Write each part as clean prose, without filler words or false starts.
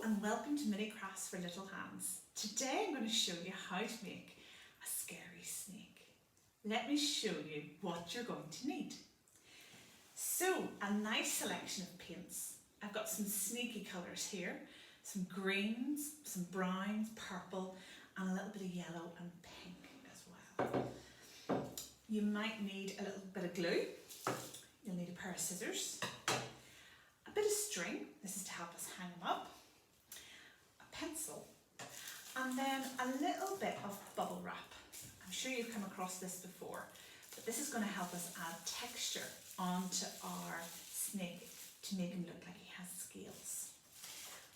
and welcome to Mini Crafts for Little Hands. Today I'm going to show you how to make a scary snake. Let me show you what you're going to need. So, a nice selection of paints. I've got some sneaky colours here, some greens, some browns, purple and a little bit of yellow and pink as well. You might need a little bit of glue. You'll need a pair of scissors, a bit of string, this is to help us hang them up, a pencil, and then a little bit of bubble wrap. I'm sure you've come across this before, but this is going to help us add texture onto our snake to make him look like he has scales.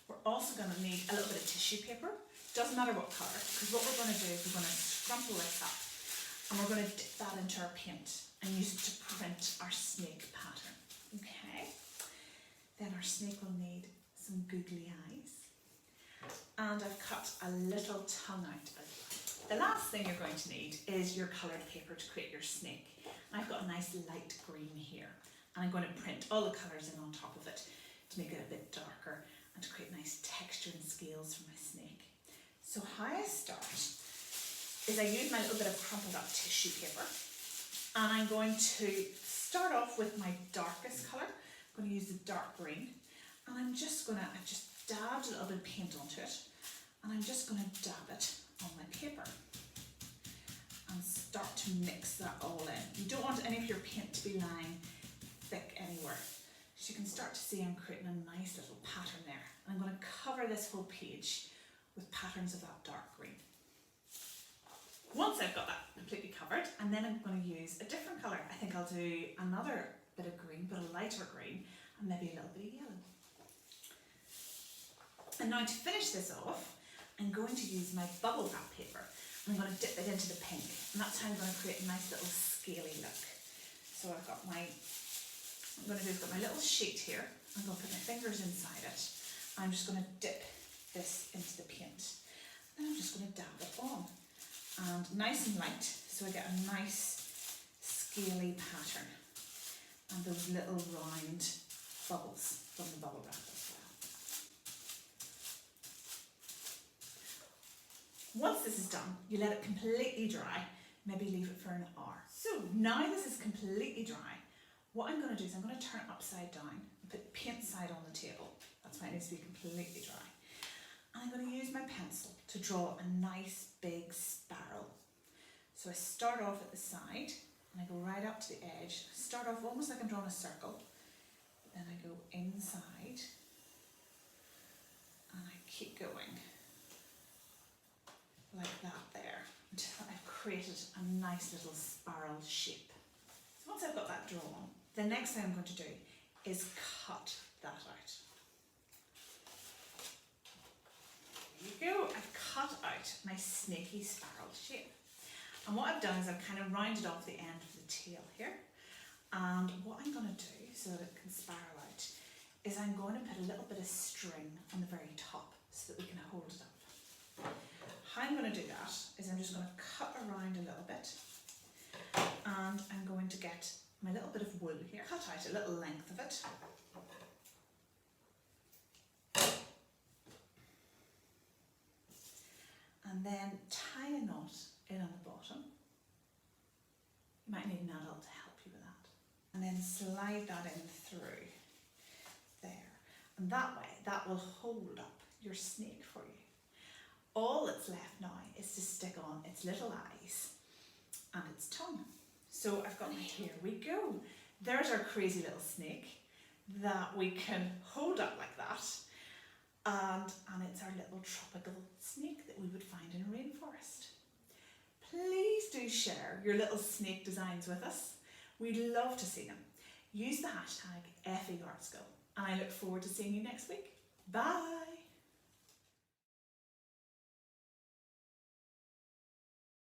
We're also going to need a little bit of tissue paper, doesn't matter what colour, because what we're going to do is we're going to scrumple this up and we're going to dip that into our paint and use it to print our snake pattern. Okay. Then our snake will need some googly eyes. And I've cut a little tongue out as well. The last thing you're going to need is your coloured paper to create your snake. And I've got a nice light green here. And I'm going to print all the colours in on top of it to make it a bit darker and to create nice texture and scales for my snake. So how I start is I use my little bit of crumpled up tissue paper. And I'm going to start off with my darkest colour. I'm going to use the dark green, and I've just dabbed a little bit of paint onto it, and I'm just going to dab it on my paper and start to mix that all in. You don't want any of your paint to be lying thick anywhere. So you can start to see I'm creating a nice little pattern there. And I'm going to cover this whole page with patterns of that dark green. Once I've got that completely covered, and then I'm going to use a different colour. I think I'll do another bit of green, but a lighter green, and maybe a little bit of yellow. And now to finish this off, I'm going to use my bubble wrap paper. I'm going to dip it into the pink, and that's how I'm going to create a nice little scaly look. So I've got my little sheet here. I'm going to put my fingers inside it. I'm just going to dip this into the paint. And I'm just going to dab it on. And nice and light, so I get a nice scaly pattern. And those little round bubbles from the bubble wrap as well. Once this is done, you let it completely dry, maybe leave it for an hour. So now this is completely dry, what I'm going to do is I'm going to turn it upside down and put the paint side on the table. That's why it needs to be completely dry. And I'm going to use my pencil to draw a nice big spiral. So I start off at the side, and I go right up to the edge. Start off almost like I'm drawing a circle. Then I go inside. And I keep going. Like that there. Until I've created a nice little spiral shape. So once I've got that drawn, the next thing I'm going to do is cut that out. There you go. I've cut out my snaky spiral shape. And what I've done is I've kind of rounded off the end of the tail here. And what I'm going to do, so that it can spiral out, is I'm going to put a little bit of string on the very top so that we can hold it up. How I'm going to do that is I'm just going to cut around a little bit. And I'm going to get my little bit of wool here, cut out a little length of it. And then tie a knot in on the bottom. You might need an adult to help you with that. And then slide that in through there. And that way, that will hold up your snake for you. All that's left now is to stick on its little eyes and its tongue. So I've got my, here we go. There's our crazy little snake that we can hold up like that. And it's our little tropical snake that we would find in a rainforest. Please do share your little snake designs with us. We'd love to see them. Use the hashtag FE and I look forward to seeing you next week. Bye!